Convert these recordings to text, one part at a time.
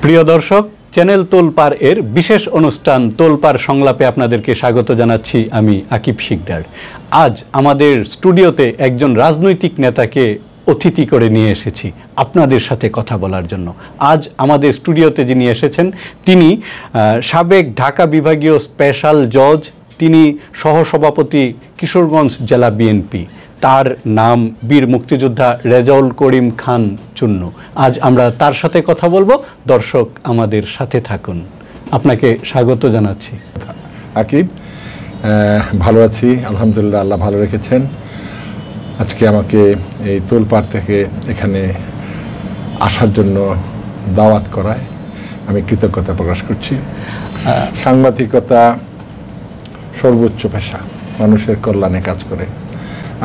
প্রিয় দর্শক, চ্যানেল তোলপাড় এর বিশেষ অনুষ্ঠান তোলপাড় সংলাপে আপনাদেরকে স্বাগত জানাচ্ছি আমি আকিব শিকদার। আজ আমাদের স্টুডিওতে একজন রাজনৈতিক নেতাকে অতিথি করে নিয়ে এসেছি আপনাদের সাথে কথা বলার জন্য। আজ আমাদের স্টুডিওতে যিনি এসেছেন তিনি সাবেক ঢাকা বিভাগীয় স্পেশাল জজ, তিনি সহসভাপতি কিশোরগঞ্জ জেলা বিএনপি। তার নাম বীর মুক্তিযোদ্ধা রেজাউল করিম খান চুন্নু। আজ আমরা তার সাথে কথা বলবো। দর্শক আমাদের সাথে থাকুন। আপনাকে স্বাগত জানাচ্ছি। আকিব, ভালো আছি আলহামদুলিল্লাহ, আল্লাহ ভালো রেখেছেন। আজকে আমাকে এই তোলপাড় থেকে এখানে আসার জন্য দাওয়াত করায় আমি কৃতজ্ঞতা প্রকাশ করছি। সাংবাদিকতা সর্বোচ্চ পেশা, মানুষের কল্যাণে কাজ করে।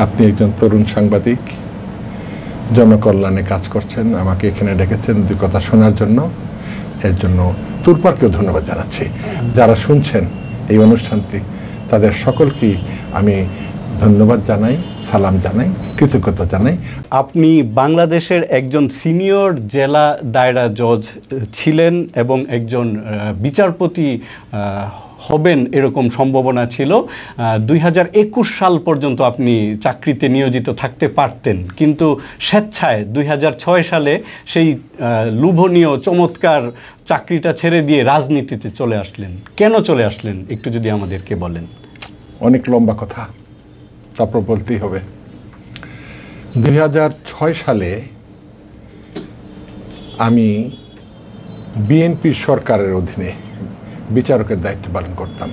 আপনি একজন তরুণ সাংবাদিক, জনকল্যাণে কাজ করছেন, আমাকে এখানে ডেকেছেন দুই কথা শোনার জন্য। এর জন্য তোলপাড়কেও ধন্যবাদ জানাচ্ছি। যারা শুনছেন এই অনুষ্ঠানটি তাদের সকলকেই আমি ধন্যবাদ জানাই, সালাম জানাই, কৃতজ্ঞতা জানাই। আপনি বাংলাদেশের একজন সিনিয়র জেলা দায়রা জজ ছিলেন এবং একজন বিচারপতি হবেন এরকম সম্ভাবনা ছিল। 2021 সাল পর্যন্ত আপনি চাকরিতে নিয়োজিত থাকতে পারতেন, কিন্তু স্বেচ্ছায় 2006 সালে সেই লোভনীয় চমৎকার চাকরিটা ছেড়ে দিয়ে রাজনীতিতে চলে আসলেন। কেন চলে আসলেন একটু যদি আমাদেরকে বলেন। অনেক লম্বা কথা, তারপর বলতেই হবে। 2006 সালে আমি বিএনপি সরকারের অধীনে বিচারকের দায়িত্ব পালন করতাম।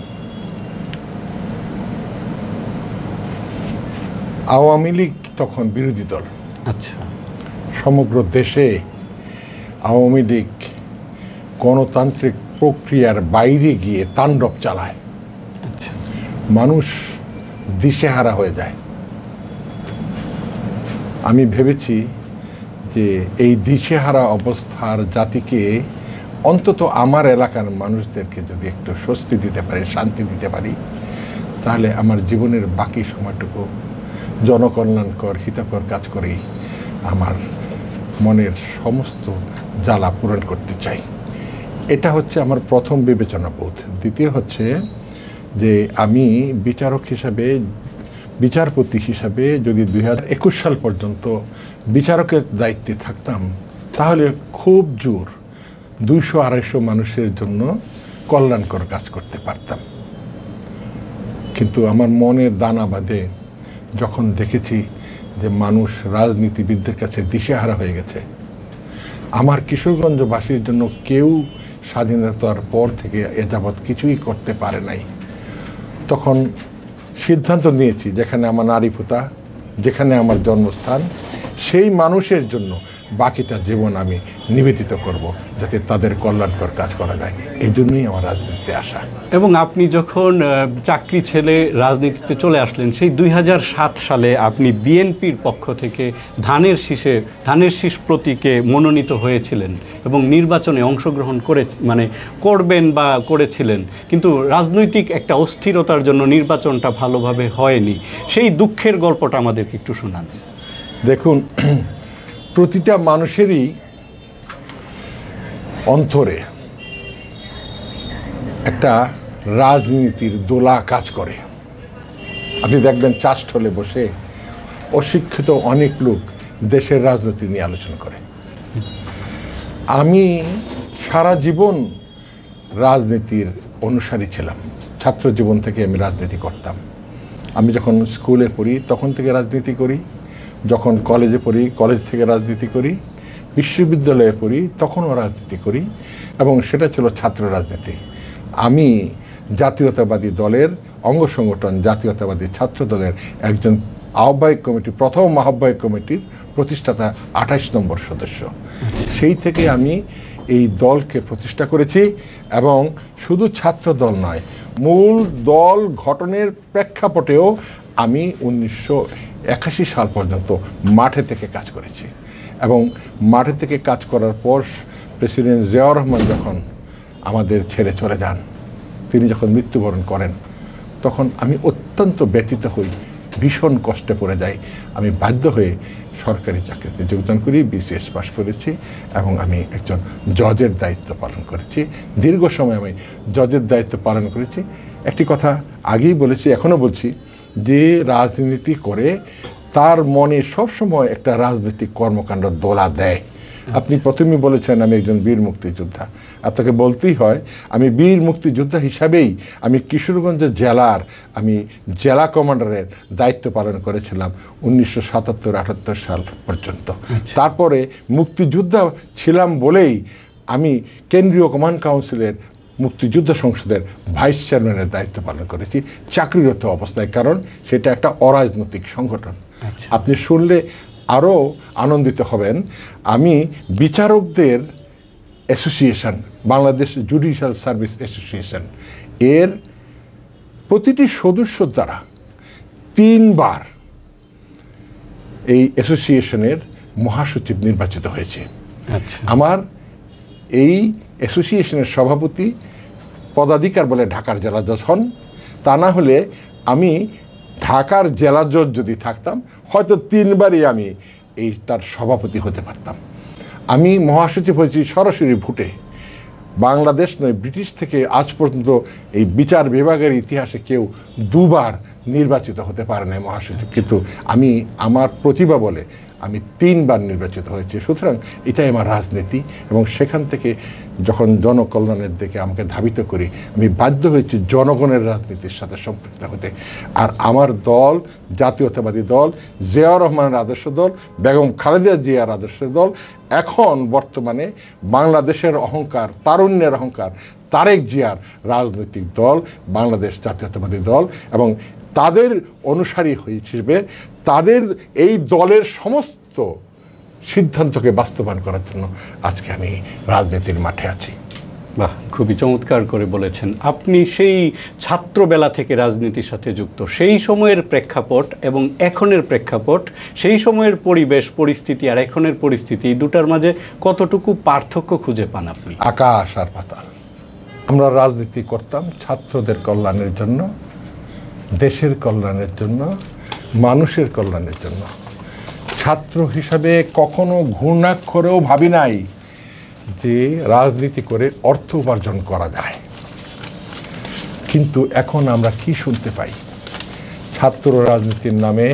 আওয়ামী লীগ তখন বিরোধী দল। আচ্ছা। সমগ্র দেশে আওয়ামী লীগ গণতান্ত্রিক প্রক্রিয়ার বাইরে গিয়ে তাণ্ডব চালায়। আচ্ছা। মানুষ দিশেহারা হয়ে যায়। আমি ভেবেছি যে এই দিশেহারা অবস্থার জাতিকে অন্তত আমার এলাকার মানুষদেরকে যদি একটু স্বস্তি দিতে পারি, শান্তি দিতে পারি, তাহলে আমার জীবনের বাকি সময়টুকু জনকল্যাণকর হিতকর কাজ করেই আমার মনের সমস্ত জ্বালা পূরণ করতে চাই। এটা হচ্ছে আমার প্রথম বিবেচনাবোধ। দ্বিতীয় হচ্ছে যে আমি বিচারক হিসাবে, বিচারপতি হিসাবে যদি 2021 সাল পর্যন্ত বিচারকের দায়িত্বে থাকতাম, তাহলে খুব জোর 200-250 মানুষের জন্য কল্যাণকর কাজ করতে পারতাম। কিন্তু আমার মনে দানা বাঁধে যখন দেখেছি যে মানুষ রাজনীতিবিদদের কাছে দিশেহারা হয়ে গেছে। আমার কিশোরগঞ্জবাসীর জন্য কেউ স্বাধীনতার পর থেকে এ যাবৎ কিছুই করতে পারে নাই। তখন সিদ্ধান্ত নিয়েছি, যেখানে আমার নারীপুতা, যেখানে আমার জন্মস্থান, সেই মানুষের জন্য বাকিটা জীবন আমি নিবেদিত করব, যাতে তাদের কল্যাণকর কাজ করা যায়। এই জন্যই আমার রাজনীতিতে আসা। এবং আপনি যখন চাকরি ছেড়ে রাজনীতিতে চলে আসলেন, সেই 2007 সালে আপনি বিএনপির পক্ষ থেকে ধানের শীষ প্রতীকে মনোনীত হয়েছিলেন এবং নির্বাচনে অংশগ্রহণ করবেন বা করেছিলেন, কিন্তু রাজনৈতিক একটা অস্থিরতার জন্য নির্বাচনটা ভালোভাবে হয়নি। সেই দুঃখের গল্পটা আমাদেরকে একটু শোনান। দেখুন, প্রতিটা মানুষেরই অন্তরে একটা রাজনীতির দোলা কাজ করে। আপনি দেখবেন চাষস্থলে বসে অশিক্ষিত অনেক লোক দেশের রাজনীতি নিয়ে আলোচনা করে। আমি সারা জীবন রাজনীতির অনুসারী ছিলাম। ছাত্র জীবন থেকে আমি রাজনীতি করতাম। আমি যখন স্কুলে পড়ি তখন থেকে রাজনীতি করি, যখন কলেজে পড়ি কলেজ থেকে রাজনীতি করি, বিশ্ববিদ্যালয়ে পড়ি তখনও রাজনীতি করি, এবং সেটা ছিল ছাত্র রাজনীতি। আমি জাতীয়তাবাদী দলের অঙ্গ সংগঠন জাতীয়তাবাদী ছাত্র দলের একজন আহ্বায়ক কমিটি, প্রথম আহ্বায়ক কমিটির প্রতিষ্ঠাতা 28 নম্বর সদস্য। সেই থেকে আমি এই দলকে প্রতিষ্ঠা করেছি, এবং শুধু ছাত্র দল নয়, মূল দল গঠনের প্রেক্ষাপটেও আমি 1981 সাল পর্যন্ত মাঠে থেকে কাজ করেছি। এবং মাঠে থেকে কাজ করার পর প্রেসিডেন্ট জিয়াউর রহমান যখন আমাদের ছেড়ে চলে যান, তিনি যখন মৃত্যুবরণ করেন, তখন আমি অত্যন্ত ব্যথিত হই। ভীষণ কষ্টে পড়ে যাই। আমি বাধ্য হয়ে সরকারি চাকরিতে যোগদান করি, বিসিএস পাস করেছি এবং আমি একজন জজের দায়িত্ব পালন করেছি। দীর্ঘ সময় আমি জজের দায়িত্ব পালন করেছি। একটি কথা আগেই বলেছি, এখনো বলছি, যে রাজনীতি করে তার মনে সবসময় একটা রাজনৈতিক কর্মকাণ্ড দোলা দেয়। আপনি প্রথমেই বলেছেন আমি একজন বীর মুক্তিযোদ্ধা। আপনাকে বলতেই হয় আমি বীর মুক্তিযোদ্ধা হিসাবেই আমি কিশোরগঞ্জ জেলার আমি জেলা কমান্ডারের দায়িত্ব পালন করেছিলাম 1977-78 সাল পর্যন্ত। তারপরে মুক্তিযোদ্ধা ছিলাম বলেই আমি কেন্দ্রীয় কমান্ড কাউন্সিলের মুক্তিযোদ্ধা সংসদের ভাইস চেয়ারম্যানের দায়িত্ব পালন করেছি চাকরিরত অবস্থায়, কারণ সেটা একটা অরাজনৈতিক সংগঠন। আপনি শুনলে আরও আনন্দিত হবেন, আমি বিচারকদের association, Bangladesh judicial service association, এর প্রতিটি সদস্য দ্বারা 3 বার এই অ্যাসোসিয়েশনের মহাসচিব নির্বাচিত হয়েছে। আমার এই অ্যাসোসিয়েশনের সভাপতি পদাধিকার বলে ঢাকার জেলা জজ হন, তা না হলে আমি ঢাকার জেলা জজ যদি থাকতাম হয়তো 3 বারই আমি এইটার সভাপতি হতে পারতাম। আমি মহাসচিব হয়েছি সরাসরি ভোটে। বাংলাদেশ নয়, ব্রিটিশ থেকে আজ পর্যন্ত এই বিচার বিভাগের ইতিহাসে কেউ 2 বার নির্বাচিত হতে পারে না মহাসচিব, কিন্তু আমি আমার প্রতিভা বলে আমি 3 বার নির্বাচিত হয়েছি। সুতরাং এটাই আমার রাজনীতি, এবং সেখান থেকে যখন জনকল্যাণের দিকে আমাকে ধাবিত করি, আমি বাধ্য হয়েছি জনগণের রাজনীতির সাথে সম্পৃক্ত হতে। আর আমার দল জাতীয়তাবাদী দল, জিয়াউর রহমানের আদর্শ দল, বেগম খালেদা জিয়ার আদর্শ দল, এখন বর্তমানে বাংলাদেশের অহংকার, তারুণ্যের অহংকার তারেক জিয়ার রাজনৈতিক দল বাংলাদেশ জাতীয়তাবাদী দল, এবং তাদের অনুসারী হিসেবে তাদের এই দলের সমস্ত সিদ্ধান্তকে বাস্তবায়ন করার জন্য আজকে আমি রাজনীতির মাঠে আছি। বাহ, খুবই চমৎকার করে বলেছেন। আপনি সেই ছাত্রবেলা থেকে রাজনীতির সাথে যুক্ত, সেই সময়ের প্রেক্ষাপট এবং এখনের প্রেক্ষাপট, সেই সময়ের পরিবেশ পরিস্থিতি আর এখনের পরিস্থিতি, এই দুটার মাঝে কতটুকু পার্থক্য খুঁজে পান আপনি? আকাশ আর পাতাল। আমরা রাজনীতি করতাম ছাত্রদের কল্যাণের জন্য, দেশের কল্যাণের জন্য, মানুষের কল্যাণের জন্য। ছাত্র হিসাবে কখনো ঘূর্ণাক্ষরেও ভাবি নাই যে রাজনীতি করে অর্থ উপার্জন করা যায়। কিন্তু এখন আমরা কি শুনতে পাই? ছাত্র রাজনীতির নামে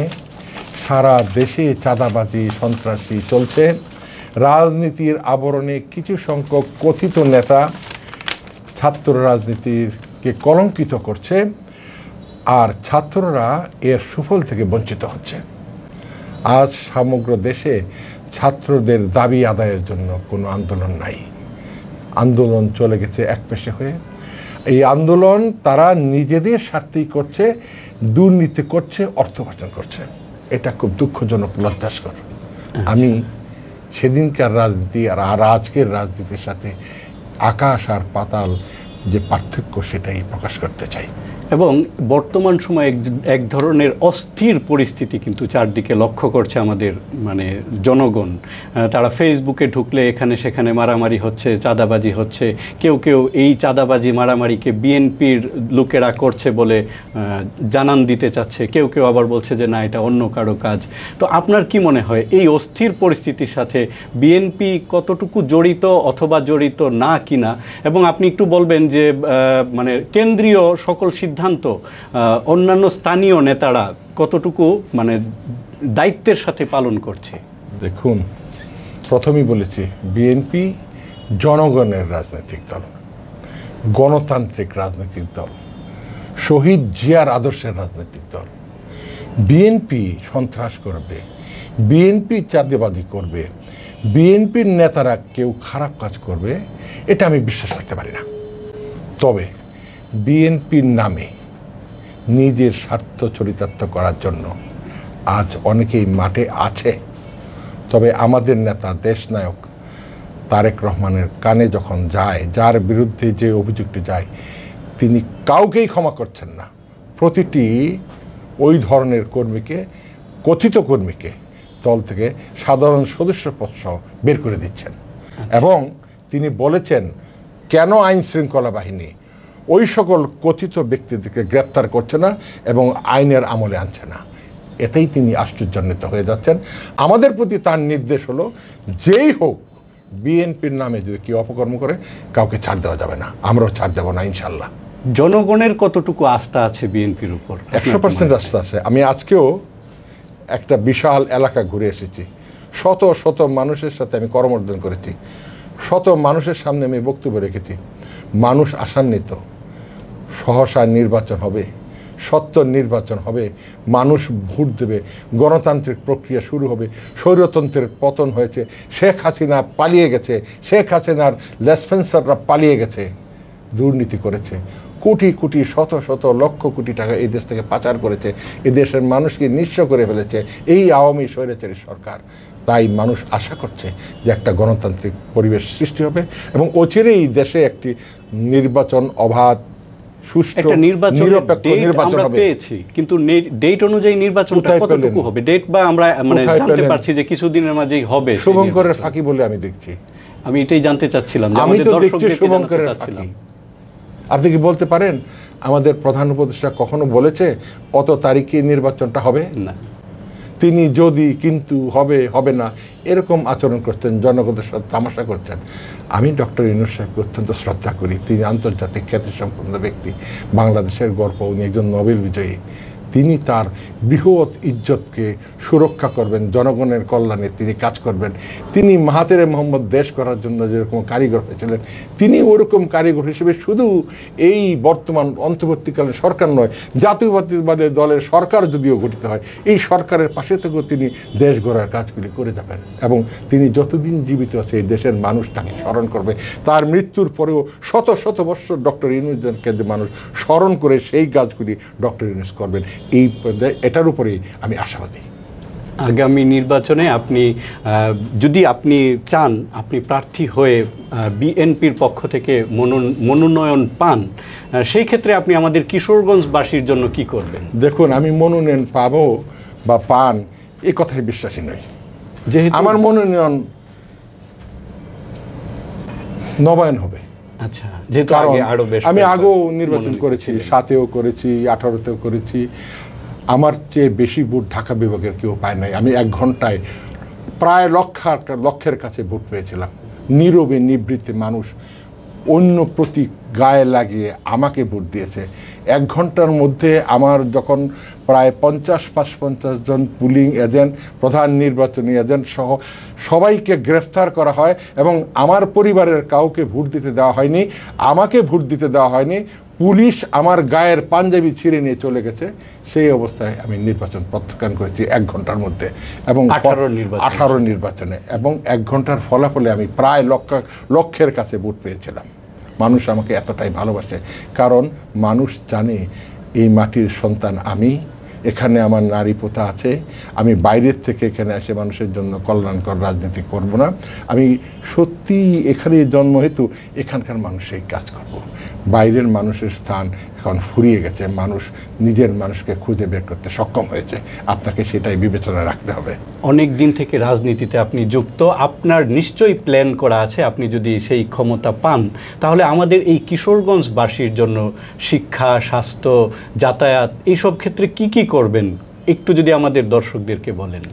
সারা দেশে চাঁদাবাজি, সন্ত্রাসী চলছে। রাজনীতির আবরণে কিছু সংখ্যক কথিত নেতা ছাত্র রাজনীতিকে কলঙ্কিত করছে, আর ছাত্ররা এর সুফল থেকে বঞ্চিত হচ্ছে। আজ সমগ্র দেশে ছাত্রদের দাবি আদায়ের জন্য কোনো আন্দোলন নাই। আন্দোলন চলে গেছে একপেশে হয়ে। এই আন্দোলন তারা নিজেদের স্বার্থেই করছে, দুর্নীতি করছে, অর্থ উপার্জন করছে। এটা খুব দুঃখজনক, লজ্জাস্কর। আমি সেদিনকার রাজনীতি আর আজকের রাজনীতির সাথে আকাশ আর পাতাল যে পার্থক্য, সেটাই প্রকাশ করতে চাই। এবং বর্তমান সময়ে এক ধরনের অস্থির পরিস্থিতি কিন্তু চারদিকে লক্ষ্য করছে আমাদের জনগণ। তারা ফেসবুকে ঢুকলে এখানে সেখানে মারামারি হচ্ছে, চাঁদাবাজি হচ্ছে। কেউ কেউ এই চাঁদাবাজি মারামারিকে বিএনপির লোকেরা করছে বলে জানান দিতে চাচ্ছে, কেউ কেউ আবার বলছে যে না, এটা অন্য কারো কাজ। তো আপনার কি মনে হয় এই অস্থির পরিস্থিতির সাথে বিএনপি কতটুকু জড়িত অথবা জড়িত না কিনা? এবং আপনি একটু বলবেন যে কেন্দ্রীয় সকল সিদ্ধান্ত অন্যান্য স্থানীয় নেতারা কতটুকু দায়িত্বের সাথে পালন করছে? দেখুন, প্রথমেই বলেছি বিএনপি জনগণের রাজনৈতিক দল, গণতান্ত্রিক রাজনৈতিক দল, শহীদ জিয়ার আদর্শের রাজনৈতিক দল। বিএনপি সন্ত্রাস করবে, বিএনপি চাঁদাবাজি করবে, বিএনপির নেতারা কেউ খারাপ কাজ করবে, এটা আমি বিশ্বাস করতে পারি না। তবে বিএনপির নামে নিজের স্বার্থ চরিতার্থ করার জন্য আজ অনেকেই মাঠে আছে। তবে আমাদের নেতা দেশনায়ক তারেক রহমানের কানে যখন যায়, যার বিরুদ্ধে যে অভিযোগটি যায়, তিনি কাউকেই ক্ষমা করছেন না। প্রতিটি ওই ধরনের কর্মীকে, কথিত কর্মীকে দল থেকে সাধারণ সদস্য পদ সহ বের করে দিচ্ছেন। এবং তিনি বলেছেন কেন আইন শৃঙ্খলা বাহিনী ওই সকল কথিত ব্যক্তিদেরকে গ্রেপ্তার করছে না এবং আইনের আমলে আনছে না। এতেই তিনি আশ্চর্যান্বিত হয়ে যাচ্ছেন। আমাদের প্রতি তার নির্দেশ হলো, যেই হোক বিএনপির নামে যদি কেউ অপকর্ম করে কাউকে ছাড় দেওয়া যাবে না, আমরাও ছাড় দেব না ইনশাল্লাহ। জনগণের কতটুকু আস্থা আছে বিএনপির উপর? 100% আস্থা আছে। আমি আজকেও একটা বিশাল এলাকা ঘুরে এসেছি, শত শত মানুষের সাথে আমি করমর্দন করেছি, শত মানুষের সামনে আমি বক্তব্য রেখেছি। মানুষ আশান্বিত, সহসা নির্বাচন হবে, সত্য নির্বাচন হবে, মানুষ ভোট দেবে, গণতান্ত্রিক প্রক্রিয়া শুরু হবে। স্বৈরতন্ত্রের পতন হয়েছে, শেখ হাসিনা পালিয়ে গেছে, শেখ হাসিনার লেসপেন্সাররা পালিয়ে গেছে, দুর্নীতি করেছে, কোটি কোটি শত শত লক্ষ কোটি টাকা এই দেশ থেকে পাচার করেছে, এই দেশের মানুষকে নিঃস্ব করে ফেলেছে এই আওয়ামী স্বৈরাচারী সরকার। তাই মানুষ আশা করছে যে একটা গণতান্ত্রিক পরিবেশ সৃষ্টি হবে এবং অচিরেই দেশে একটি নির্বাচন অবাধ, সুষ্ঠু, নিরপেক্ষ নির্বাচন হবে। পেয়েছি, কিন্তু ডেট অনুযায়ী নির্বাচনটা কতটুকু হবে? ডেট বা আমরা মানে জানতে পারছি যে কিছুদিনের মাঝেই হবে। শুভঙ্করের ফাঁকি বলে আমি দেখছি। আমি এটাই জানতে চাচ্ছিলাম, আমি তো দেখছি শুভঙ্করের ফাঁকি। আপনি কি বলতে পারেন আমাদের প্রধান উপদেষ্টা কখনো বলেছে কত তারিখে নির্বাচনটা হবে? না। তিনি যদি কিন্তু হবে হবে না এরকম আচরণ করতেন, জনগণের সাথে তামাশা করতেন। আমি ডক্টর ইউনূস সাহেবকে অত্যন্ত শ্রদ্ধা করি। তিনি আন্তর্জাতিক খ্যাতিসম্পন্ন ব্যক্তি, বাংলাদেশের গর্ব, উনি একজন নোবেল বিজয়ী। তিনি তার বৃহৎ ইজ্জতকে সুরক্ষা করবেন, জনগণের কল্যাণে তিনি কাজ করবেন। তিনি মাহাতিরে মোহাম্মদ দেশ করার জন্য যেরকম কারিগর হয়েছিলেন, তিনি ওরকম কারিগর হিসেবে শুধু এই বর্তমান অন্তর্বর্তীকালীন সরকার নয়, জাতীয়তাবাদী দলের সরকার যদিও গঠিত হয়, এই সরকারের পাশে থেকেও তিনি দেশ গড়ার কাজগুলি করে যাবেন। এবং তিনি যতদিন জীবিত আছে এই দেশের মানুষ তাকে স্মরণ করবে। তার মৃত্যুর পরেও শত শত বছর ডক্টর ইউনূসকে যে মানুষ স্মরণ করে সেই কাজগুলি ডক্টর ইউনূস করবেন, এটার উপরেই আমি আশাবাদী। আগামী নির্বাচনে আপনি যদি আপনি চান, আপনি প্রার্থী হয়ে বিএনপির পক্ষ থেকে মনোনয়ন পান, সেই ক্ষেত্রে আপনি আমাদের কিশোরগঞ্জবাসীর জন্য কি করবেন? দেখুন, আমি মনোনয়ন পাবো বা পান এই কথাই বিশ্বাসী নই। যেহেতু আমার মনোনয়ন নবায়ন হবে। আচ্ছা, যেহেতু আমি আগেও নির্বাচন করেছি, 7-এও করেছি, 18-তেও করেছি। আমার চেয়ে বেশি ভোট ঢাকা বিভাগের কেউ পায় নাই। আমি 1 ঘন্টায় প্রায় লক্ষের কাছে ভোট পেয়েছিলাম। নীরবে নিবৃত্তে মানুষ অন্য প্রতীক গায়ে লাগিয়ে আমাকে ভোট দিয়েছে। 1 ঘন্টার মধ্যে আমার যখন প্রায় 50 জন পুলিং এজেন্ট, প্রধান নির্বাচনী এজেন্ট সহ সবাইকে গ্রেফতার করা হয় এবং আমার পরিবারের কাউকে ভোট দিতে দেওয়া হয়নি, আমাকে ভোট দিতে দেওয়া হয়নি, পুলিশ আমার গায়ের পাঞ্জাবি ছিঁড়ে নিয়ে চলে গেছে। সেই অবস্থায় আমি নির্বাচন প্রত্যাখ্যান করেছি 1 ঘন্টার মধ্যে এবং 18 নির্বাচনে, এবং 1 ঘন্টার ফলাফলে আমি প্রায় লক্ষের কাছে ভোট পেয়েছিলাম। মানুষ আমাকে এতটাই ভালোবাসে, কারণ মানুষ জানে এই মাটির সন্তান আমি, এখানে আমার নারী পোতা আছে, আমি বাইরের থেকে এখানে এসে মানুষের জন্য কল্যাণকর রাজনীতি করব না, আমি সত্যি এখানে জন্ম হেতু এখানকার মানুষের কাজ করব। বাইরের মানুষের স্থান এখন ফুরিয়ে গেছে, মানুষ নিজের মানুষকে খুঁজে বের করতে সক্ষম হয়েছে। আপনাকে সেটাই বিবেচনা রাখতে হবে। অনেক দিন থেকে রাজনীতিতে আপনি যুক্ত, আপনার নিশ্চয়ই প্ল্যান করা আছে, আপনি যদি সেই ক্ষমতা পান তাহলে আমাদের এই কিশোরগঞ্জবাসীর জন্য শিক্ষা, স্বাস্থ্য, যাতায়াত এইসব ক্ষেত্রে কি কি করবেন একটু যদি আমাদের দর্শকদেরকে বলেন।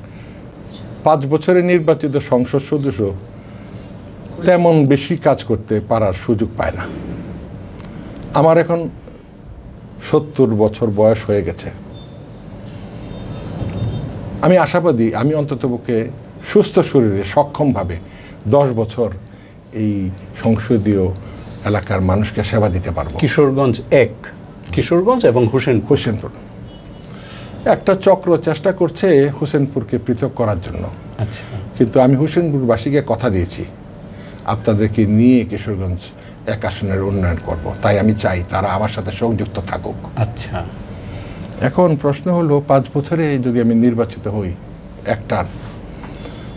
5 বছরে নির্বাচিত সংসদ সদস্য তেমন বেশি কাজ করতে পারার সুযোগ পায় না। আমার এখন 70 বছর বয়স হয়ে গেছে। আমি আশাবাদী আমি অন্ততপক্ষে সুস্থ শরীরে সক্ষমভাবে 10 বছর এই সংসদীয় এলাকার মানুষকে সেবা দিতে পারবো। কিশোরগঞ্জ 1, কিশোরগঞ্জ এবং হোসেনপুর একটা চক্র চেষ্টা করছে হোসেনপুরকে পৃথক করার জন্য। আচ্ছা, কিন্তু আমি হোসেনপুরবাসীকে কথা দিয়েছি আপনাদেরকে নিয়ে কিশোরগঞ্জ 1 আসনের উন্নয়ন করব। তাই আমি চাই তারা আমার সাথে সংযুক্ত থাকুক। আচ্ছা, এখন প্রশ্ন হলো 5 বছরে যদি আমি নির্বাচিত হই একটার,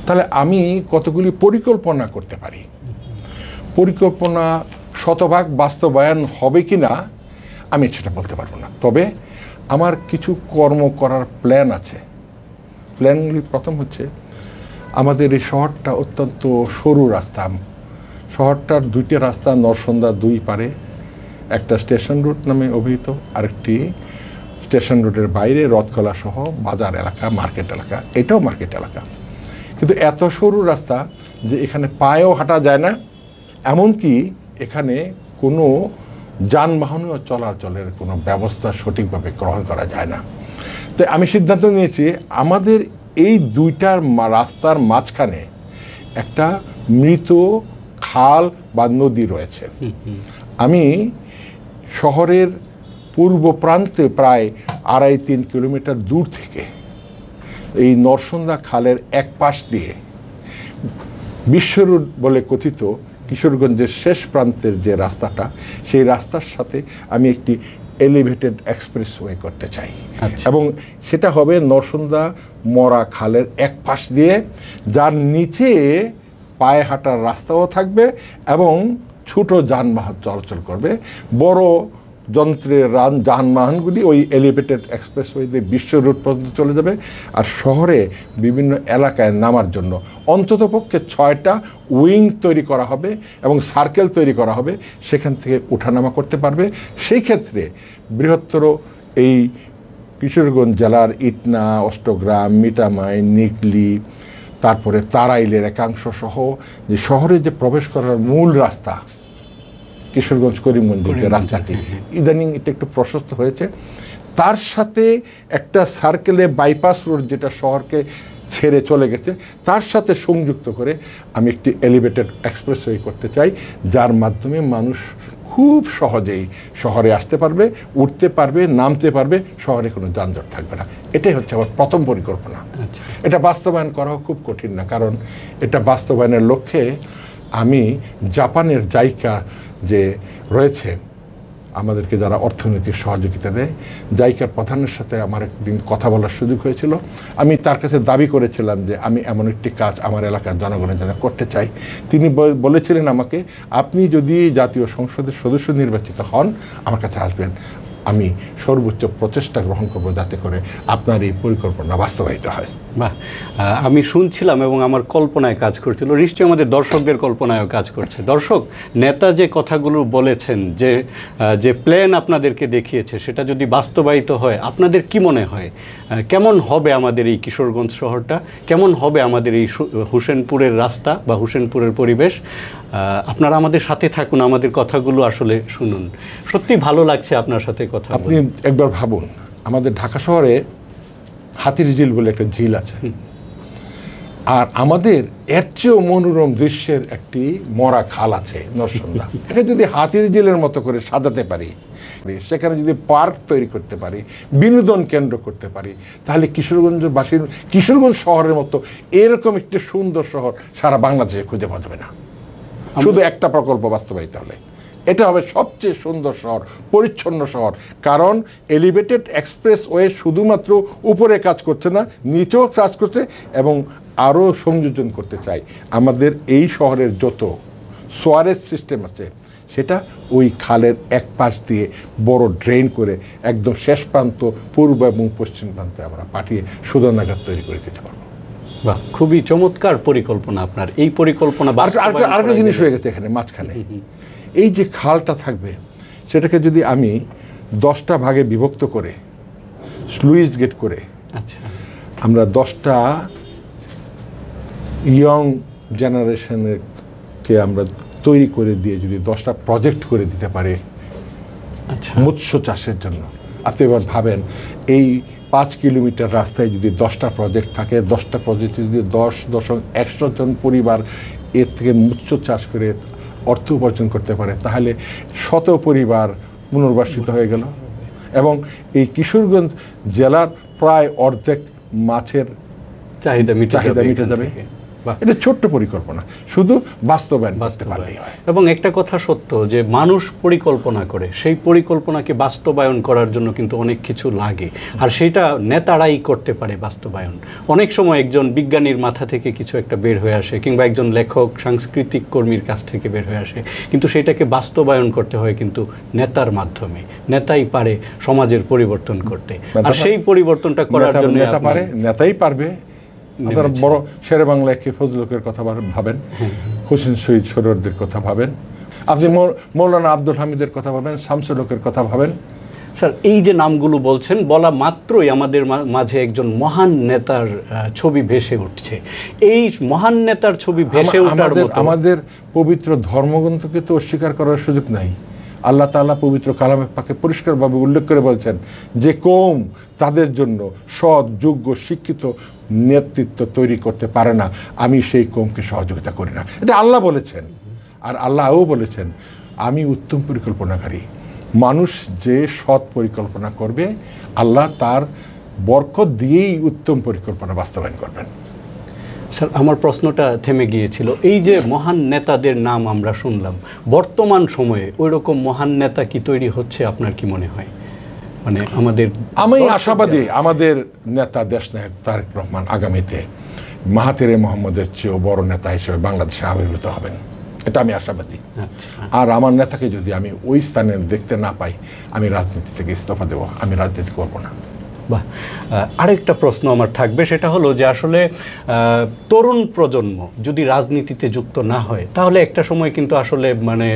তাহলে আমি কতগুলি পরিকল্পনা করতে পারি। পরিকল্পনা শতভাগ বাস্তবায়ন হবে কিনা আমি সেটা বলতে পারবো না, তবে আমার কিছু কর্ম করার প্ল্যান আছে। প্ল্যানগুলি প্রথম হচ্ছে, আমাদের এই শহরটা অত্যন্ত সরু রাস্তা, শহরটার 2টি রাস্তা নরসন্দা 2 পারে, একটা স্টেশন রুট নামে অভিহিত, আরেকটি স্টেশন রোডের বাইরে রথকলা সহ বাজার এলাকা, মার্কেট এলাকা, এটাও মার্কেট এলাকা। কিন্তু এত সরু রাস্তা যে এখানে পায়েও হাঁটা যায় না, এমনকি এখানে কোনো যানবাহনও চলাচলের কোনো ব্যবস্থা সঠিকভাবে গ্রহণ করা যায় না। তো আমি সিদ্ধান্ত নিয়েছি আমাদের এই দুইটার রাস্তার মাঝখানে একটা মৃত খাল বা নদী রয়েছে। আমি শহরের পূর্ব প্রান্তে প্রায় 2.5-3 কিলোমিটার দূর থেকে এই নরসুন্দা খালের এক পাশ দিয়ে বিশ্ব রোড বলে কথিত কিশোরগঞ্জের শেষ প্রান্তের যে রাস্তাটা, সেই রাস্তার সাথে আমি একটি এলিভেটেড এক্সপ্রেসওয়ে করতে চাই। এবং সেটা হবে নরসুন্দা মরা খালের এক পাশ দিয়ে, যার নিচে পায়ে হাঁটার রাস্তাও থাকবে এবং ছোট যানবাহন চলাচল করবে। বড় যন্ত্রের যানবাহনগুলি ওই এলিভেটেড এক্সপ্রেসওয়ে দিয়ে বিশ্ব রোড পর্যন্ত চলে যাবে। আর শহরে বিভিন্ন এলাকায় নামার জন্য অন্ততপক্ষে 6টা উইং তৈরি করা হবে এবং সার্কেল তৈরি করা হবে, সেখান থেকে ওঠানামা করতে পারবে। সেই ক্ষেত্রে বৃহত্তর এই কিশোরগঞ্জ জেলার ইটনা, অষ্টগ্রাম, মিঠামাই, নিকলি, তারপরে তারাইলের একাংশ সহ যে শহরে যে প্রবেশ করার মূল রাস্তা কিশোরগঞ্জ করিমগঞ্জের যে রাস্তাটি, ইদানিং এটা একটু প্রশস্ত হয়েছে, তার সাথে একটা সার্কেলে বাইপাস রোড যেটা শহরকে ছেড়ে চলে গেছে, তার সাথে সংযুক্ত করে আমি একটি এলিভেটেড এক্সপ্রেসওয়ে করতে চাই, যার মাধ্যমে মানুষ খুব সহজেই শহরে আসতে পারবে, উঠতে পারবে, নামতে পারবে, শহরে কোনো যানজট থাকবে না। এটাই হচ্ছে আমার প্রথম পরিকল্পনা। এটা বাস্তবায়ন করাও খুব কঠিন না, কারণ এটা বাস্তবায়নের লক্ষ্যে আমি জাপানের জাইকা যে রয়েছে আমাদেরকে যারা অর্থনৈতিক সহযোগিতা দেয়, জাইকার প্রধানের সাথে আমার একদিন কথা বলার সুযোগ হয়েছিল। আমি তার কাছে দাবি করেছিলাম যে আমি এমন একটি কাজ আমার এলাকার জনগণের জন্য করতে চাই। তিনি বলেছিলেন আমাকে, আপনি যদি জাতীয় সংসদের সদস্য নির্বাচিত হন আমার কাছে আসবেন, আমি সর্বোচ্চ প্রচেষ্টা গ্রহণ করব যাতে করে আপনার এই পরিকল্পনা বাস্তবায়িত হয়। বাহ, আমি শুনছিলাম এবং আমার কল্পনায় কাজ করছিল, নিশ্চয়ই আমাদের দর্শকদের কল্পনায়ও কাজ করছে। দর্শক, নেতা যে কথাগুলো বলেছেন, যে প্ল্যান আপনাদেরকে দেখিয়েছে, সেটা যদি বাস্তবায়িত হয় আপনাদের কি মনে হয় কেমন হবে আমাদের এই কিশোরগঞ্জ শহরটা, কেমন হবে আমাদের এই হোসেনপুরের রাস্তা বা হোসেনপুরের পরিবেশ? আপনারা আমাদের সাথে থাকুন, আমাদের কথাগুলো আসলে শুনুন। সত্যি ভালো লাগছে আপনার সাথে কথা বলে। আপনি একবার ভাবুন, আমাদের ঢাকা শহরে হাতির ঝিল বলে একটা ঝিল আছে, আর আমাদের এর চেয়েও মনোরম দৃশ্যের একটি মরা খাল আছে নরসুন্দা। এটাকে যদি হাতির ঝিলের মতো করে সাজাতে পারি, সেখানে যদি পার্ক তৈরি করতে পারি, বিনোদন কেন্দ্র করতে পারি, তাহলে কিশোরগঞ্জবাসীর কিশোরগঞ্জ শহরের মতো এরকম একটি সুন্দর শহর সারা বাংলাদেশে খুঁজে পাওয়া যাবে না। শুধু একটা প্রকল্প বাস্তবায়িত হলে এটা হবে সবচেয়ে সুন্দর শহর, পরিচ্ছন্ন শহর। কারণ এলিভেটেড এক্সপ্রেসওয়ে শুধুমাত্র উপরে কাজ করছে না, নিচেও কাজ করছে, এবং আরও সংযোজন করতে চাই। আমাদের এই শহরের যত সোয়ারেজ সিস্টেম আছে সেটা ওই খালের এক পাশ দিয়ে বড় ড্রেন করে একদম শেষ প্রান্ত পূর্ব এবং পশ্চিম প্রান্তে আমরা পাঠিয়ে শোধনাগার তৈরি করে দিতে পারবো। বাহ, খুবই চমৎকার পরিকল্পনা আপনার। এই পরিকল্পনা আরেকটা জিনিস হয়ে গেছে এখানে মাঝখানে, এই যে খালটা থাকবে সেটাকে যদি আমি 10টা ভাগে বিভক্ত করে স্লুইস গেট করে, আচ্ছা, আমরা 10টা ইয়ং জেনারেশনকে আমরা তৈরি করে দিয়ে যদি 10টা প্রজেক্ট করে দিতে পারে, আচ্ছা, মৎস্য চাষের জন্য। আপনি এবার ভাবেন, এই 5 কিলোমিটার রাস্তায় যদি 10টা প্রজেক্ট থাকে, 10টা প্রজেক্টে যদি 100 জন পরিবার এর থেকে মৎস্য চাষ করে অর্থ উপার্জন করতে পারে, তাহলে 100 পরিবার পুনর্বাসিত হয়ে গেল এবং এই কিশোরগঞ্জ জেলার প্রায় অর্ধেক মাছের চাহিদা মিটে যাবে। এটা ছোট্ট পরিকল্পনা, শুধু বাস্তবায়ন করতে পারলেই হয়। এবং একটা কথা সত্য যে মানুষ পরিকল্পনা করে, সেই পরিকল্পনাকে বাস্তবায়ন করার জন্য কিন্তু অনেক কিছু লাগে, আর সেটা নেতারাই করতে পারে বাস্তবায়ন। অনেক সময় একজন বিজ্ঞানীর মাথা থেকে কিছু একটা বের হয়ে আসে, কিংবা একজন লেখক, সাংস্কৃতিক কর্মীর কাছ থেকে বের হয়ে আসে, কিন্তু সেটাকে বাস্তবায়ন করতে হয় কিন্তু নেতার মাধ্যমে। নেতাই পারে সমাজের পরিবর্তন করতে, আর সেই পরিবর্তনটা করার জন্য নেতাই পারবে। আপনারা বড় শেরে বাংলায় কে ফজলুকের কথা ভাবেন, হোসেন শহীদ সরোয়ারদের কথা ভাবেন, আপনি মৌলানা আব্দুল হামিদের কথা ভাবেন, শামসুল হকের কথা ভাবেন, স্যার, এই যে নামগুলো বলছেন, বলা মাত্রই আমাদের মাঝে একজন মহান নেতার ছবি ভেসে উঠছে। এই মহান নেতার ছবি ভেসে ওঠার মতো আমাদের পবিত্র ধর্মগ্রন্থকে তো অস্বীকার করার সুযোগ নাই। আল্লাহ তাআলা পবিত্র কালামে পাকে পরিষ্কারভাবে উল্লেখ করে বলছেন যে কওম তাদের জন্য সৎ, যোগ্য, শিক্ষিত নেতৃত্ব তৈরি করতে পারে না, আমি সেই কওমকে সহযোগিতা করি না। এটা আল্লাহ বলেছেন। আর আল্লাহও বলেছেন আমি উত্তম পরিকল্পনাকারী। মানুষ যে সৎ পরিকল্পনা করবে আল্লাহ তার বরকত দিয়েই উত্তম পরিকল্পনা বাস্তবায়ন করবেন। স্যার, আমার প্রশ্নটা থেমে গিয়েছিল। এই যে মহান নেতাদের নাম আমরা শুনলাম, বর্তমান সময়ে ওই রকম মহান নেতা কি তৈরি হচ্ছে আপনার কি মনে হয়? মানে আমি আশাবাদী আমাদের নেতা দেশনায়ক তারেক রহমান আগামীতে মাহাথির মোহাম্মদের চেয়েও বড় নেতা হিসেবে বাংলাদেশে আবির্ভূত হবেন, এটা আমি আশাবাদী। আর আমার নেতাকে যদি আমি ওই স্থানে দেখতে না পাই, আমি রাজনীতি থেকে ইস্তফা দেব, আমি রাজনীতি করব না। বাহ, আরেকটা প্রশ্ন আমার থাকবে, সেটা হলো যে আসলে তরুণ প্রজন্ম যদি রাজনীতিতে যুক্ত না হয়, তাহলে একটা সময় কিন্তু আসলে মানে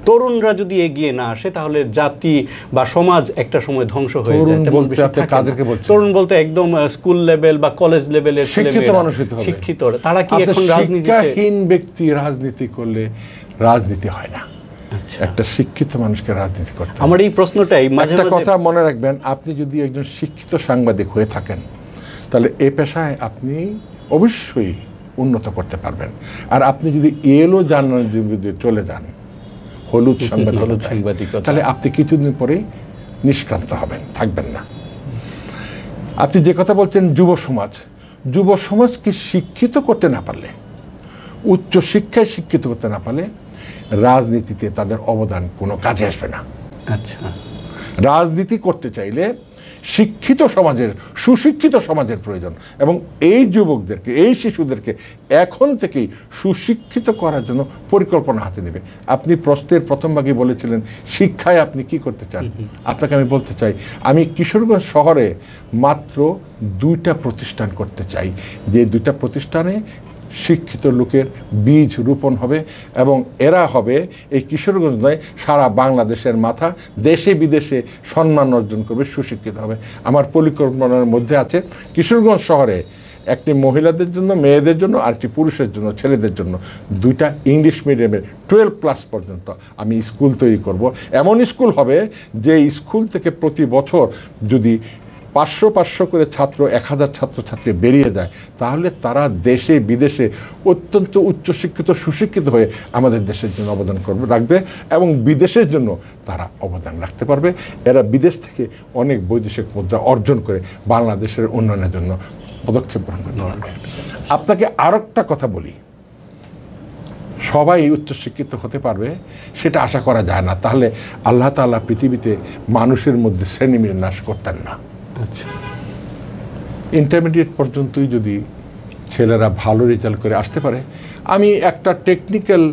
তরুণরা যদি এগিয়ে না আসে, তাহলে জাতি বা সমাজ একটা সময় ধ্বংস হয়ে যায়। তরুণ বলতে একদম স্কুল লেভেল বা কলেজ লেভেলের শিক্ষিত মানুষ হতে হবে। শিক্ষিত, তারা কি এখন রাজনীতিতে? শিক্ষাহীন ব্যক্তি রাজনীতি করলে রাজনীতি হয় না। একটা শিক্ষিত মানুষকে রাজনীতি করতে হবে। আমার এই প্রশ্নটাই একটা কথা মনে রাখবেন, আপনি যদি একজন শিক্ষিত সাংবাদিক হয়ে থাকেন, তাহলে এই পেশায় আপনি অবশ্যই উন্নত করতে পারবেন। আর আপনি যদি এলো জানার যদি চলে যান হলুদ সাংবাদিকতা, তাহলে আপনি কিছুদিন পরেই নিষ্ক্রান্ত হবেন, থাকবেন না। আপনি যে কথা বলছেন যুব সমাজকে শিক্ষিত করতে না পারলে, উচ্চ শিক্ষায় শিক্ষিত করতে না পারলে রাজনীতিতে তাদের অবদান কোনো কাজে আসবে না। আচ্ছা, রাজনীতি করতে চাইলে শিক্ষিত সমাজের, সুশিক্ষিত সমাজের প্রয়োজন, এবং এই যুবকদেরকে, এই শিশুদেরকে এখন থেকেই সুশিক্ষিত করার জন্য পরিকল্পনা হাতে নেবে। আপনি প্রশ্নের প্রথম ভাগে বলেছিলেন শিক্ষায় আপনি কি করতে চান। আপনাকে আমি বলতে চাই, আমি কিশোরগঞ্জ শহরে মাত্র 2টা প্রতিষ্ঠান করতে চাই, যে 2টা প্রতিষ্ঠানে শিক্ষিত লোকের বীজ রোপণ হবে, এবং এরা হবে এই কিশোরগঞ্জ নয় সারা বাংলাদেশের মাথা, দেশে বিদেশে সম্মান অর্জন করবে, সুশিক্ষিত হবে। আমার পরিকল্পনার মধ্যে আছে কিশোরগঞ্জ শহরে একটি মহিলাদের জন্য, মেয়েদের জন্য, আর একটি পুরুষের জন্য, ছেলেদের জন্য 2টা ইংলিশ মিডিয়ামের 12 ক্লাস পর্যন্ত আমি স্কুল তৈরি করব। এমন স্কুল হবে যে স্কুল থেকে প্রতি বছর যদি 500 করে ছাত্র, 1000 ছাত্রছাত্রী বেরিয়ে যায়, তাহলে তারা দেশে বিদেশে অত্যন্ত উচ্চশিক্ষিত, সুশিক্ষিত হয়ে আমাদের দেশের জন্য অবদান রাখবে, এবং বিদেশের জন্য তারা অবদান রাখতে পারবে। এরা বিদেশ থেকে অনেক বৈদেশিক মুদ্রা অর্জন করে বাংলাদেশের উন্নয়নের জন্য পদক্ষেপ গ্রহণ করতে পারবে। আপনাকে আরেকটা কথা বলি, সবাই উচ্চশিক্ষিত হতে পারবে সেটা আশা করা যায় না। তাহলে আল্লাহ তাআলা পৃথিবীতে মানুষের মধ্যে শ্রেণীবিন্যাস করতেন না। ইন্টারমিডিয়েট পর্যন্তই যদি ছেলেরা ভালো রেজাল্ট করে আসতে পারে, আমি একটা টেকনিক্যাল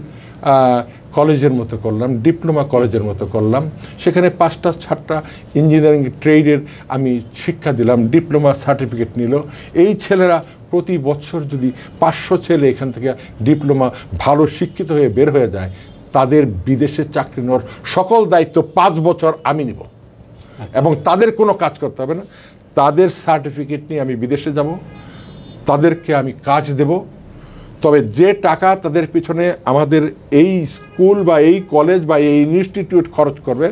কলেজের মতো করলাম, ডিপ্লোমা কলেজের মতো করলাম, সেখানে 5টা 6টা ইঞ্জিনিয়ারিং ট্রেডের আমি শিক্ষা দিলাম, ডিপ্লোমা সার্টিফিকেট নিল। এই ছেলেরা প্রতি বছর যদি 500 ছেলে এখান থেকে ডিপ্লোমা ভালো শিক্ষিত হয়ে বের হয়ে যায়, তাদের বিদেশে চাকরি নেওয়ার সকল দায়িত্ব 5 বছর আমি নিব, এবং তাদের কোনো কাজ করতে হবে না। তাদের সার্টিফিকেট নিয়ে আমি বিদেশে যাব, তাদেরকে আমি কাজ দেব। তবে যে টাকা তাদের পিছনে আমাদের এই স্কুল বা এই কলেজ বা এই ইনস্টিটিউট খরচ করবে,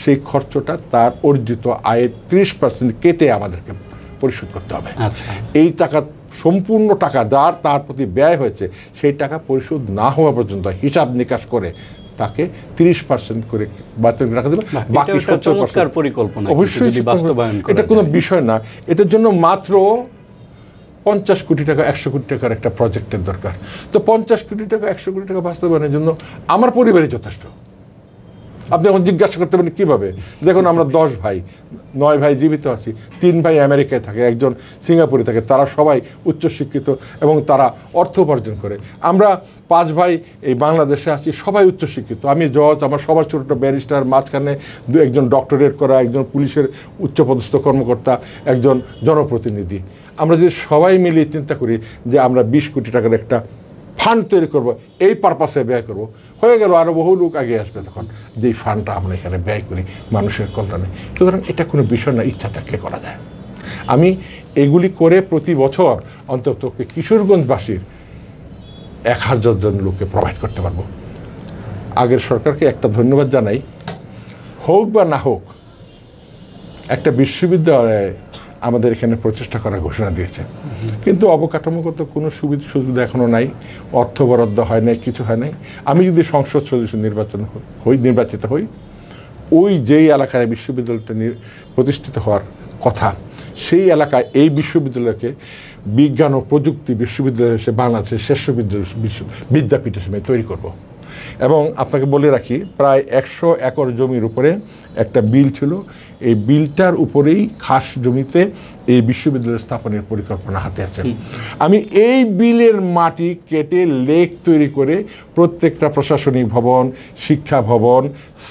সেই খরচটা তার অর্জিত আয়ের 30% কেটে আমাদেরকে পরিশোধ করতে হবে। এই টাকা, সম্পূর্ণ টাকা যার তার প্রতি ব্যয় হয়েছে, সেই টাকা পরিশোধ না হওয়া পর্যন্ত হিসাব নিকাশ করে তাকে 30% করে বাতিল রাখা দেবে, বাকি 70% পরিকল্পনা। অবশ্যই এটা কোনো বিষয় না। এটার জন্য মাত্র 50 কোটি টাকা, 100 কোটি টাকার একটা প্রজেক্টের দরকার। তো 50 কোটি টাকা, 100 কোটি টাকা বাস্তবায়নের জন্য আমার পরিবারই যথেষ্ট। আপনি এখন জিজ্ঞাসা করতে পারেন কিভাবে। দেখুন, আমরা 10 ভাই, 9 ভাই জীবিত আছি, 3 ভাই আমেরিকায় থাকে, একজন সিঙ্গাপুরে থাকে। তারা সবাই উচ্চশিক্ষিত এবং তারা অর্থ উপার্জন করে। আমরা 5 ভাই এই বাংলাদেশে আছি, সবাই উচ্চশিক্ষিত। আমি জজ, আমার সবার ছোট ব্যারিস্টার, মাঝখানে একজন ডক্টরেট করা, একজন পুলিশের উচ্চপদস্থ কর্মকর্তা, একজন জনপ্রতিনিধি। আমরা যদি সবাই মিলিয়ে চিন্তা করি যে আমরা 20 কোটি টাকার একটা ফান্ড তৈরি করব, এই পারপাসে ব্যয় করব, হয়ে গেল, আরো বহু লোক আগে আসবে তখন, যে ফান্ডটা আমরা এখানে ব্যয় করি মানুষের কল্যাণে। সুতরাং এটা কোনো বিষয় না, ইচ্ছা থাকলে করা যায়। আমি এগুলি করে প্রতি বছর অন্তত কিশোরগঞ্জবাসীর 1000 জন লোককে প্রোভাইড করতে পারবো। আগের সরকারকে একটা ধন্যবাদ জানাই, হোক বা না হোক একটা বিশ্ববিদ্যালয়ে আমাদের এখানে প্রচেষ্টা করার ঘোষণা দিয়েছে, কিন্তু অবকাঠামোগত কোনো সুবিধা এখনো নাই, অর্থ বরাদ্দ হয় নাই, কিছু হয় নাই। আমি যদি সংসদ সদস্য নির্বাচিত হই, ওই যেই এলাকায় বিশ্ববিদ্যালয়টা প্রতিষ্ঠিত হওয়ার কথা, সেই এলাকায় এই বিশ্ববিদ্যালয়কে বিজ্ঞান ও প্রযুক্তি বিশ্ববিদ্যালয় হিসেবে বাংলাদেশের শীর্ষ বিদ্যাপীঠ হিসেবে তৈরি করব। এবং আপনাকে বলে রাখি, প্রায় 100 একর জমির উপরে একটা বিল ছিল, এই বিলটার উপরেই খাস জমিতে এই বিশ্ববিদ্যালয় স্থাপনের পরিকল্পনা হাতে আছে। আমি এই বিলের মাটি কেটে লেক তৈরি করে প্রত্যেকটা প্রশাসনিক ভবন, শিক্ষা ভবন,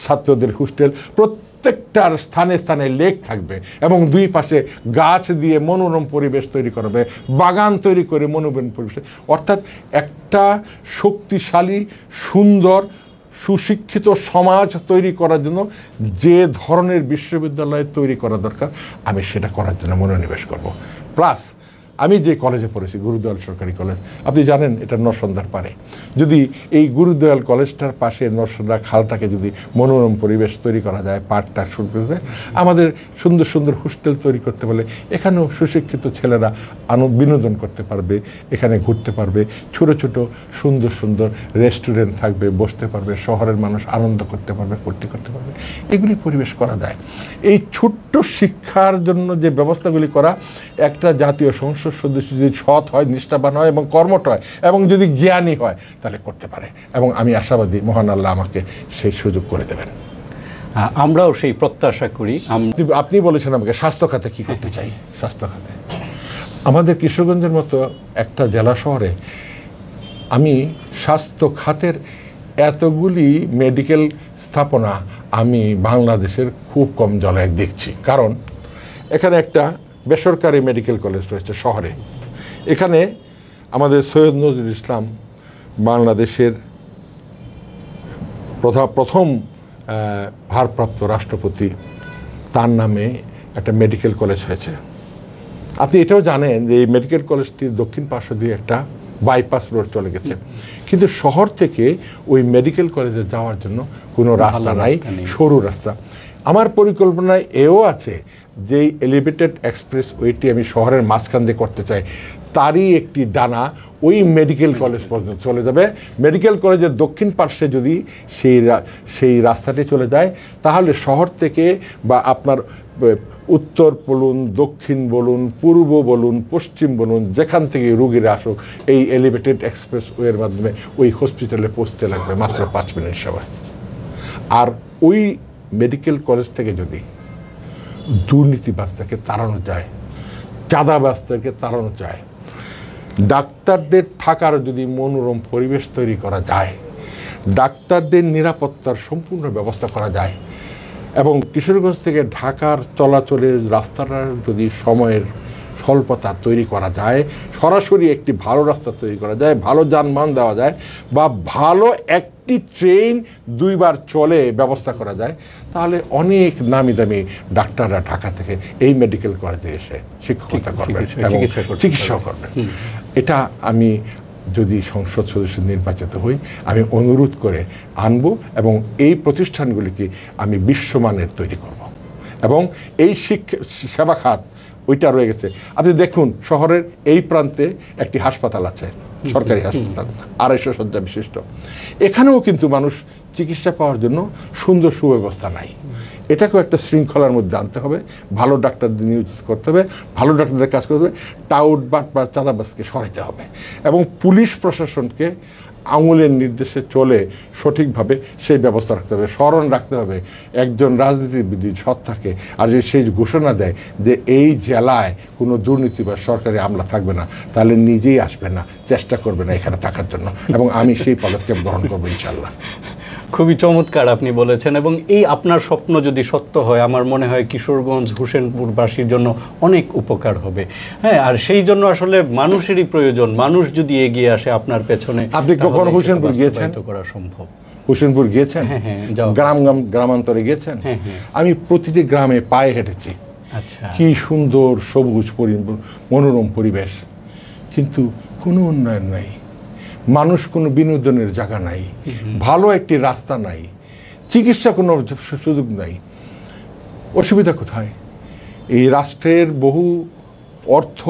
ছাত্রদের হোস্টেল, প্রত্যেকটার স্থানে স্থানে লেক থাকবে এবং দুই পাশে গাছ দিয়ে মনোরম পরিবেশ তৈরি করবে, বাগান তৈরি করে মনোরম পরিবেশ, অর্থাৎ একটা শক্তিশালী, সুন্দর, সুশিক্ষিত সমাজ তৈরি করার জন্য যে ধরনের বিশ্ববিদ্যালয় তৈরি করা দরকার, আমি সেটা করার জন্য মনোনিবেশ করব। প্লাস আমি যে কলেজে পড়েছি, গুরুদয়াল সরকারি কলেজ, আপনি জানেন এটা নরসন্দার পারে, যদি এই গুরুদয়াল কলেজটার পাশে নরসন্দা খালটাকে যদি মনোরম পরিবেশ তৈরি করা যায়, পার্কটা শুরু করে যায়, আমাদের সুন্দর সুন্দর হোস্টেল তৈরি করতে পারলে এখানেও সুশিক্ষিত ছেলেরা বিনোদন করতে পারবে, এখানে ঘুরতে পারবে, ছোট ছোট সুন্দর সুন্দর রেস্টুরেন্ট থাকবে, বসতে পারবে, শহরের মানুষ আনন্দ করতে পারবে, ফুর্তি করতে পারবে, এগুলি পরিবেশ করা যায়। এই ছোট্ট শিক্ষার জন্য যে ব্যবস্থাগুলি করা, একটা জাতীয় সংসদ সদস্য যদি সৎ হয়, নিষ্ঠাবান হয় এবং কর্মঠ হয় এবং যদি জ্ঞানী হয়, তাহলে করতে পারে। এবং আমি আশাবাদী মহান আল্লাহ আমাকে সেই সুযোগ করে দেবেন। আমরাও সেই প্রত্যাশা করি। আপনি বলেছেন আমাকে স্বাস্থ্য খাতে কি করতে চাই। স্বাস্থ্য খাতে আমাদের কিশোরগঞ্জের মতো একটা জেলা শহরে আমি স্বাস্থ্য খাতের এতগুলি মেডিকেল স্থাপনা আমি বাংলাদেশের খুব কম জলায় দেখছি। কারণ এখানে একটা বেসরকারি মেডিকেল কলেজ রয়েছে শহরে, এখানে আমাদের সৈয়দ নজরুল ইসলাম বাংলাদেশের প্রথম ভারপ্রাপ্ত রাষ্ট্রপতি, তার নামে একটা মেডিকেল কলেজ হয়েছে। আপনি এটাও জানেন যে এই মেডিকেল কলেজটির দক্ষিণ পার্শ্ব দিয়ে একটা বাইপাস রোড চলে গেছে, কিন্তু শহর থেকে ওই মেডিকেল কলেজে যাওয়ার জন্য কোনো রাস্তা নাই, সরু রাস্তা। আমার পরিকল্পনায় এও আছে যে এলিভেটেড এক্সপ্রেস ওয়েটি আমি শহরের মাঝখান দিয়ে করতে চাই, তারই একটি ডানা ওই মেডিকেল কলেজ পর্যন্ত চলে যাবে। মেডিকেল কলেজের দক্ষিণ পার্শ্বে যদি সেই রাস্তাটি চলে যায়, তাহলে শহর থেকে বা আপনার উত্তর বলুন, দক্ষিণ বলুন, পূর্ব বলুন, পশ্চিম বলুন, যেখান থেকে রোগীরা আসুক, এই এলিভেটেড এক্সপ্রেস ওয়ের মাধ্যমে ওই হসপিটালে পৌঁছতে লাগবে মাত্র 5 মিনিট সময়। আর ওই মেডিকেল কলেজ থেকে যদি দুর্নীতিবাজদেরকে তাড়ানো যায়, চাঁদাবাজদেরকে তাড়ানো যায়, ডাক্তারদের থাকার যদি মনোরম পরিবেশ তৈরি করা যায়, ডাক্তারদের নিরাপত্তার সম্পূর্ণ ব্যবস্থা করা যায় এবং কিশোরগঞ্জ থেকে ঢাকার চলাচলের রাস্তাটার যদি সময়ের স্বল্পতা তৈরি করা যায়, সরাসরি একটি ভালো রাস্তা তৈরি করা যায়, ভালো যানবাহন দেওয়া যায় বা ভালো একটি ট্রেন 2 বার চলে ব্যবস্থা করা যায়, তাহলে অনেক নামি দামি ডাক্তাররা ঢাকা থেকে এই মেডিকেল কলেজে এসে শিক্ষকতা করবেন এবং চিকিৎসা করবেন। এটা আমি যদি সংসদ সদস্য নির্বাচিত হই, আমি অনুরোধ করে আনবো এবং এই প্রতিষ্ঠানগুলিকে আমি বিশ্বমানের তৈরি করব এবং এই সেবা খাত ওইটা রয়ে গেছে। আপনি দেখুন শহরের এই প্রান্তে একটি হাসপাতাল আছে, সরকারি হাসপাতাল, 250 শয্যা বিশিষ্ট। এখানেও কিন্তু মানুষ চিকিৎসা পাওয়ার জন্য সুন্দর সুব্যবস্থা নাই। এটাকেও একটা শৃঙ্খলার মধ্যে আনতে হবে, ভালো ডাক্তারদের নিয়োজিত করতে হবে, ভালো ডাক্তারদের কাজ করতে হবে, টাউট বা চাঁদাবাজকে সরাইতে হবে এবং পুলিশ প্রশাসনকে আঙুলের নির্দেশে চলে সঠিকভাবে সেই ব্যবস্থা রাখতে হবে। স্মরণ রাখতে হবে, একজন রাজনীতিবিদ সৎ থাকে আর যে সেই ঘোষণা দেয় যে এই জেলায় কোনো দুর্নীতি বা সরকারি আমলা থাকবে না, তাহলে নিজেই আসবে না, চেষ্টা করবে না এখানে থাকার জন্য, এবং আমি সেই পদক্ষেপ গ্রহণ করবো ইনশাল্লাহ। খুবই চমৎকার আপনি বলেছেন, এবং এই আপনার স্বপ্ন যদি সত্য হয় আমার মনে হয় কিশোরগঞ্জ হোসেনপুরবাসীর জন্য অনেক উপকার হবে। হ্যাঁ, আর সেই জন্য আসলে মানুষেরই প্রয়োজন, মানুষ যদি এগিয়ে আসে আপনার পেছনে। আপনি কখনো হোসেনপুর গিয়েছেন? করা সম্ভব। হোসেনপুর গিয়েছেন? হ্যাঁ হ্যাঁ, গ্রামান্তরে গিয়েছেন? হ্যাঁ হ্যাঁ। আমি প্রতিটি গ্রামে পায়ে হেঁটেছি। আচ্ছা। কি সুন্দর সবুজ মনোরম পরিবেশ, কিন্তু কোনো উন্নয়ন নাই, মানুষ কোনো বিনোদনের জায়গা নাই, ভালো একটি রাস্তা নাই, চিকিৎসা কোনো সুযোগ নাই। অসুবিধা কোথায়? এই রাষ্ট্রের বহু অর্থ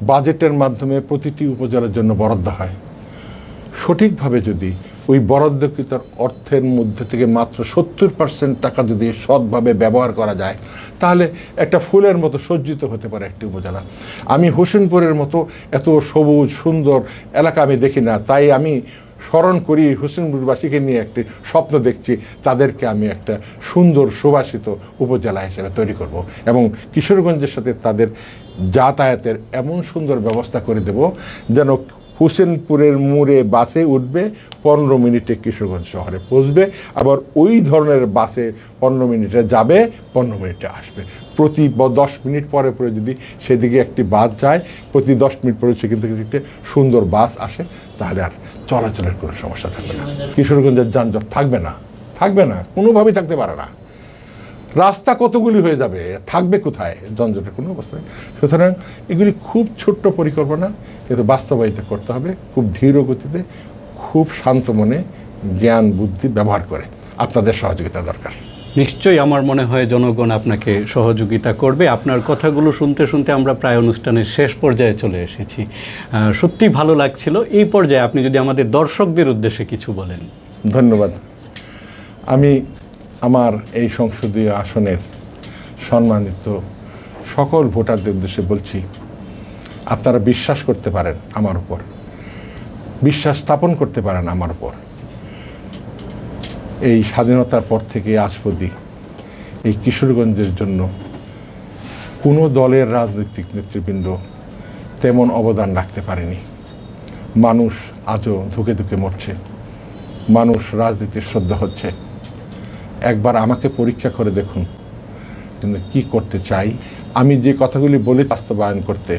বাজেটের মাধ্যমে প্রতিটি উপজেলার জন্য বরাদ্দ হয়। সঠিকভাবে যদি ওই বরাদ্দকৃত অর্থের মধ্যে থেকে মাত্র 70% টাকা যদি সৎভাবে ব্যবহার করা যায়, তাহলে একটা ফুলের মতো সজ্জিত হতে পারে একটি উপজেলা। আমি হোসেনপুরের মতো এত সবুজ সুন্দর এলাকা আমি দেখি না, তাই আমি স্মরণ করি হোসেনপুরবাসীকে নিয়ে একটি স্বপ্ন দেখছি, তাদেরকে আমি একটা সুন্দর সুবাসিত উপজেলা হিসেবে তৈরি করব, এবং কিশোরগঞ্জের সাথে তাদের যাতায়াতের এমন সুন্দর ব্যবস্থা করে দেব যেন হোসেনপুরের মোড়ে বাসে উঠবে, 15 মিনিটে কিশোরগঞ্জ শহরে পৌঁছবে, আবার ওই ধরনের বাসে 15 মিনিটে যাবে, 15 মিনিটে আসবে। প্রতি 10 মিনিট পরে পরে যদি সেদিকে একটি বাস যায়, প্রতি 10 মিনিট পরে সেখান থেকে একটি সুন্দর বাস আসে, তাহলে আর চলাচলের কোনো সমস্যা থাকবে না। কিশোরগঞ্জের যানজট থাকবে না, থাকবে না, কোনোভাবেই থাকতে পারে না। রাস্তা কতগুলি হয়ে যাবে, থাকবে কোথায় যানজটের কোনো অবস্থা নেই। সুতরাং এগুলি খুব ছোট্ট পরিকল্পনা, কিন্তু বাস্তবায়িত করতে হবে খুব ধীর গতিতে, খুব শান্ত মনে, জ্ঞান বুদ্ধি ব্যবহার করে। আপনাদের সহযোগিতা দরকার। নিশ্চয়ই আমার মনে হয় জনগণ আপনাকে সহযোগিতা করবে। আপনার কথাগুলো শুনতে শুনতে আমরা প্রায় অনুষ্ঠানের শেষ পর্যায়ে চলে এসেছি। সত্যি ভালো লাগছিল। এই পর্যায়ে আপনি যদি আমাদের দর্শকদের উদ্দেশ্যে কিছু বলেন। ধন্যবাদ। আমি আমার এই সংসদীয় আসনের সম্মানিত সকল ভোটারদের উদ্দেশ্যে বলছি, আপনারা বিশ্বাস করতে পারেন আমার উপর, বিশ্বাস স্থাপন করতে পারেন আমার উপর। এই স্বাধীনতার পর থেকে আজ অবধি এই কিশোরগঞ্জের জন্য কোনো দলের রাজনৈতিক নেতৃবৃন্দ তেমন অবদান রাখতে পারেনি। মানুষ আজও ধুকে ধুকে মরছে, মানুষ রাজনীতির শ্রদ্ধা হচ্ছে। একবার আমাকে পরীক্ষা করে দেখুন কিন্তু কি করতে চাই। আমি যে কথাগুলি বলি বাস্তবায়ন করতে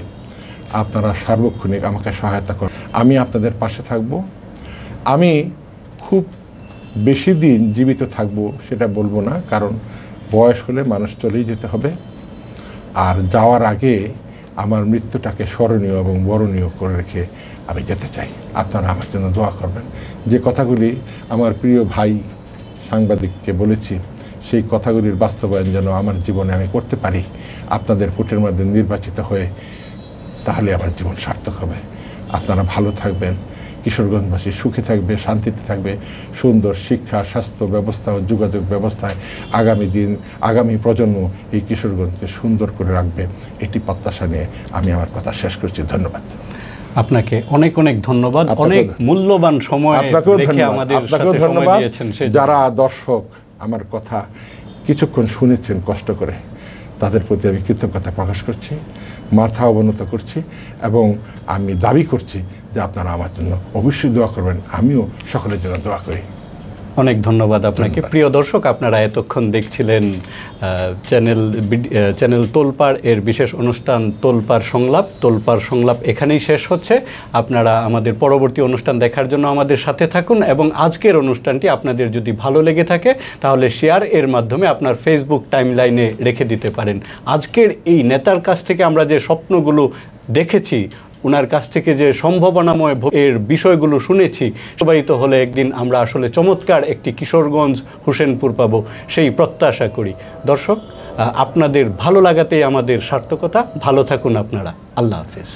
আপনারা সার্বক্ষণিক আমাকে সহায়তা করুন। আমি আপনাদের পাশে থাকব। আমি খুব বেশি দিন জীবিত থাকব সেটা বলবো না, কারণ বয়স হলে মানুষ চলেই যেতে হবে। আর যাওয়ার আগে আমার মৃত্যুটাকে স্মরণীয় এবং বরণীয় করে রেখে আমি যেতে চাই। আপনারা আমার জন্য দোয়া করবেন। যে কথাগুলি আমার প্রিয় ভাই সাংবাদিককে বলেছি, সেই কথাগুলির বাস্তবায়ন যেন আমার জীবনে আমি করতে পারি আপনাদের ভোটের মধ্যে নির্বাচিত হয়ে, তাহলে আমার জীবন সার্থক হবে। আপনারা ভালো থাকবেন, কিশোরগঞ্জবাসী সুখে থাকবে, শান্তিতে থাকবে, সুন্দর শিক্ষা স্বাস্থ্য ব্যবস্থা ও যোগাযোগ ব্যবস্থায় আগামী প্রজন্ম এই কিশোরগঞ্জকে সুন্দর করে রাখবে, এটি প্রত্যাশা নিয়ে আমি আমার কথা শেষ করছি। ধন্যবাদ। আপনাকে অনেক অনেক ধন্যবাদ। অনেক মূল্যবান সময় রেখে আমাদের সাথে সময় দিয়েছেন। যারা দর্শক আমার কথা কিছুক্ষণ শুনেছেন কষ্ট করে, তাদের প্রতি আমি কৃতজ্ঞতা প্রকাশ করছি, মাথা অবনত করছি, এবং আমি দাবি করছি যে আপনারা আমার জন্য অবশ্যই দোয়া করবেন। আমিও সকলের জন্য দোয়া করি। অনেক ধন্যবাদ আপনাকে। প্রিয় দর্শক, আপনারা এতক্ষণ দেখছিলেন চ্যানেল তোলপাড় এর বিশেষ অনুষ্ঠান তোলপাড় সংলাপ। তোলপাড় সংলাপ এখানেই শেষ হচ্ছে। আপনারা আমাদের পরবর্তী অনুষ্ঠান দেখার জন্য আমাদের সাথে থাকুন, এবং আজকের অনুষ্ঠানটি আপনাদের যদি ভালো লেগে থাকে তাহলে শেয়ার এর মাধ্যমে আপনার ফেসবুক টাইমলাইনে রেখে দিতে পারেন। আজকের এই নেতার কাছ থেকে আমরা যে স্বপ্নগুলো দেখেছি, ওনার কাছ থেকে যে সম্ভাবনাময় এর বিষয়গুলো শুনেছি, বাস্তবায়িত হলে একদিন আমরা আসলে চমৎকার একটি কিশোরগঞ্জ হোসেনপুর পাবো, সেই প্রত্যাশা করি। দর্শক, আপনাদের ভালো লাগাতেই আমাদের সার্থকতা। ভালো থাকুন আপনারা। আল্লাহ হাফেজ।